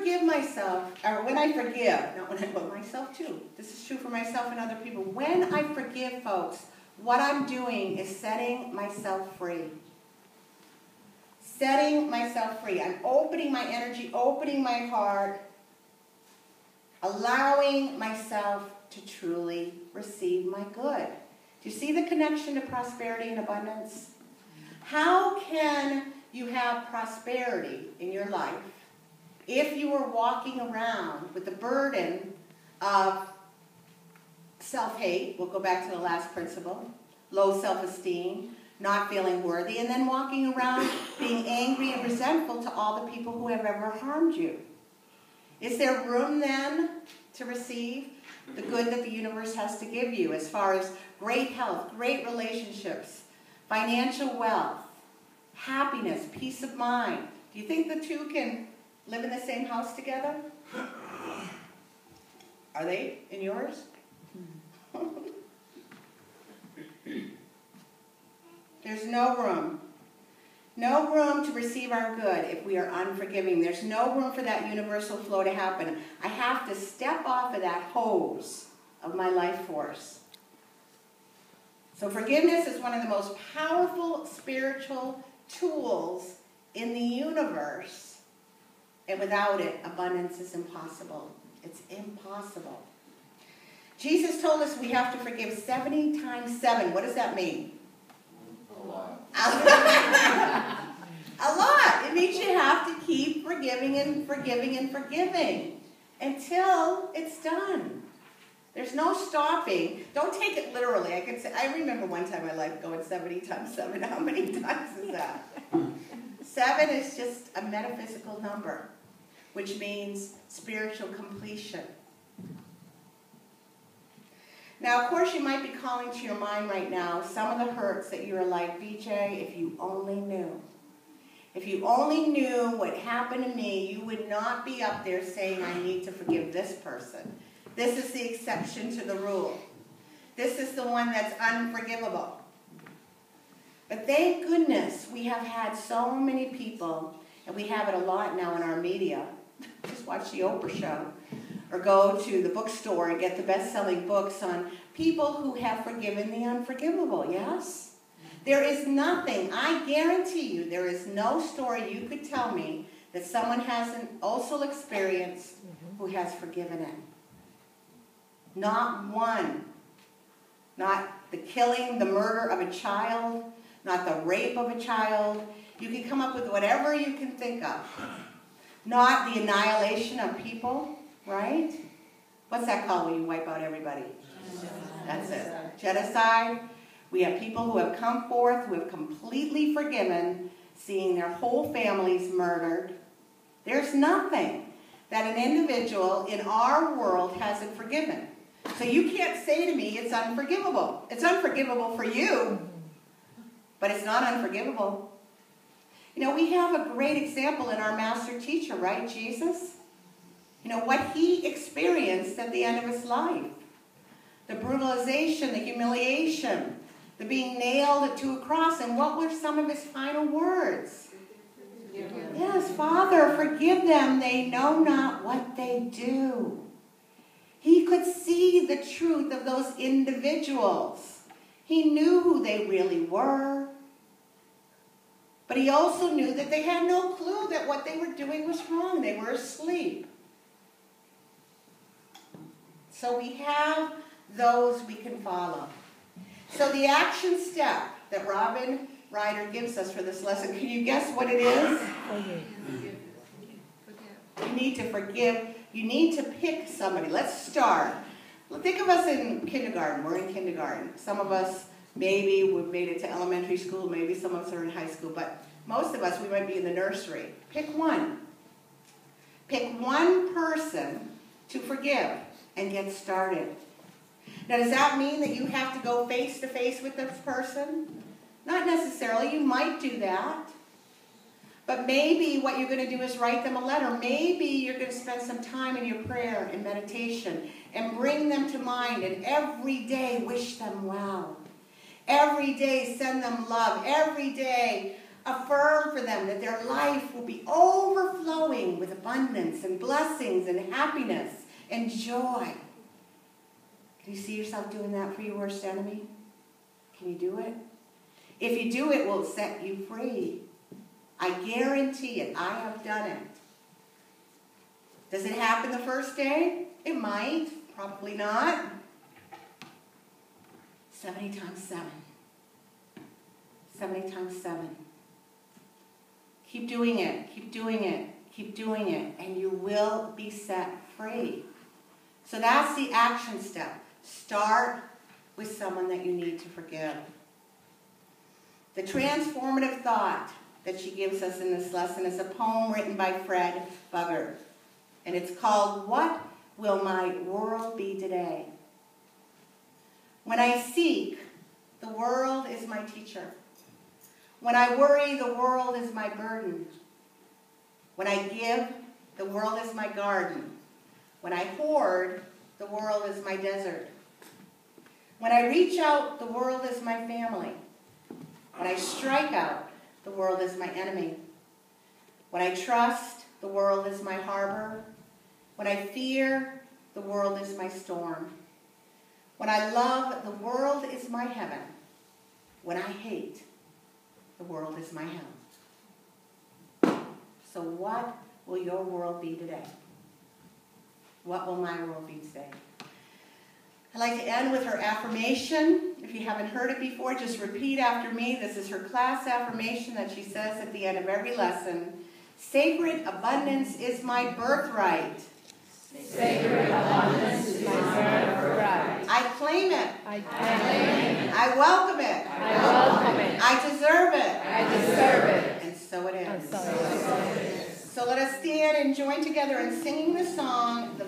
forgive myself, or when I forgive, not when I put myself too, this is true for myself and other people, when I forgive folks, what I'm doing is setting myself free. Setting myself free. I'm opening my energy, opening my heart, allowing myself to truly receive my good. Do you see the connection to prosperity and abundance? How can you have prosperity in your life if you are walking around with the burden of self-hate? We'll go back to the last principle. Low self-esteem, not feeling worthy, and then walking around being angry and resentful to all the people who have ever harmed you. Is there room then to receive the good that the universe has to give you as far as great health, great relationships, financial wealth, happiness, peace of mind? Do you think the two can live in the same house together? Are they in yours? There's no room. No room to receive our good if we are unforgiving. There's no room for that universal flow to happen. I have to step off of that hose of my life force. So forgiveness is one of the most powerful spiritual tools in the universe. And without it, abundance is impossible. It's impossible. Jesus told us we have to forgive 70 times 7. What does that mean? A lot. A lot. It means you have to keep forgiving and forgiving and forgiving until it's done. There's no stopping. Don't take it literally. I remember one time in my life going 70 times 7. How many times is that? 7 is just a metaphysical number, which means spiritual completion. Now, of course, you might be calling to your mind right now some of the hurts that you're like, BJ, if you only knew. If you only knew what happened to me, you would not be up there saying, I need to forgive this person. This is the exception to the rule. This is the one that's unforgivable. But thank goodness we have had so many people, and we have it a lot now in our media. Just watch the Oprah show. Or go to the bookstore and get the best-selling books on people who have forgiven the unforgivable, yes? There is nothing, I guarantee you, there is no story you could tell me that someone hasn't also experienced who has forgiven it. Not one. Not the killing, the murder of a child, not the rape of a child. You can come up with whatever you can think of. Not the annihilation of people. Right? What's that called when you wipe out everybody? That's it. Genocide. We have people who have come forth, who have completely forgiven, seeing their whole families murdered. There's nothing that an individual in our world hasn't forgiven. So you can't say to me it's unforgivable. It's unforgivable for you, but it's not unforgivable. You know, we have a great example in our master teacher, right? Jesus. You know, what he experienced at the end of his life. The brutalization, the humiliation, the being nailed to a cross. And what were some of his final words? Yes, Father, forgive them. They know not what they do. He could see the truth of those individuals. He knew who they really were. But he also knew that they had no clue that what they were doing was wrong. They were asleep. So we have those we can follow. So the action step that Robin Ryder gives us for this lesson, can you guess what it is? You need to forgive. You need to pick somebody. Let's start. Well, think of us in kindergarten. We're in kindergarten. Some of us, maybe we've made it to elementary school. Maybe some of us are in high school. But most of us, we might be in the nursery. Pick one. Pick one person to forgive and get started. Now, does that mean that you have to go face to face with this person? Not necessarily. You might do that. But maybe what you're going to do is write them a letter. Maybe you're going to spend some time in your prayer and meditation and bring them to mind, and every day wish them well. Every day send them love. Every day Affirm for them that their life will be overflowing with abundance and blessings and happiness and joy. Can you see yourself doing that for your worst enemy? Can you do it? If you do, it will set you free. I guarantee it. I have done it. Does it happen the first day? It might. Probably not. 70 times 7. 70 times 7. Keep doing it. Keep doing it. Keep doing it. And you will be set free. So that's the action step. Start with someone that you need to forgive. The transformative thought that she gives us in this lesson is a poem written by Fred Bugger. And it's called, What Will My World Be Today? When I seek, the world is my teacher. When I worry, the world is my burden. When I give, the world is my garden. When I hoard, the world is my desert. When I reach out, the world is my family. When I strike out, the world is my enemy. When I trust, the world is my harbor. When I fear, the world is my storm. When I love, the world is my heaven. When I hate, the world is my hell. So what will your world be today? What will my world be today? I'd like to end with her affirmation. If you haven't heard it before, just repeat after me. This is her class affirmation that she says at the end of every lesson. Sacred abundance is my birthright. Sacred abundance is my birthright. I claim it. I claim it. I welcome it. I welcome it. I deserve it. I deserve it. And so it is. And so it is. So let us stand and join together in singing the song, The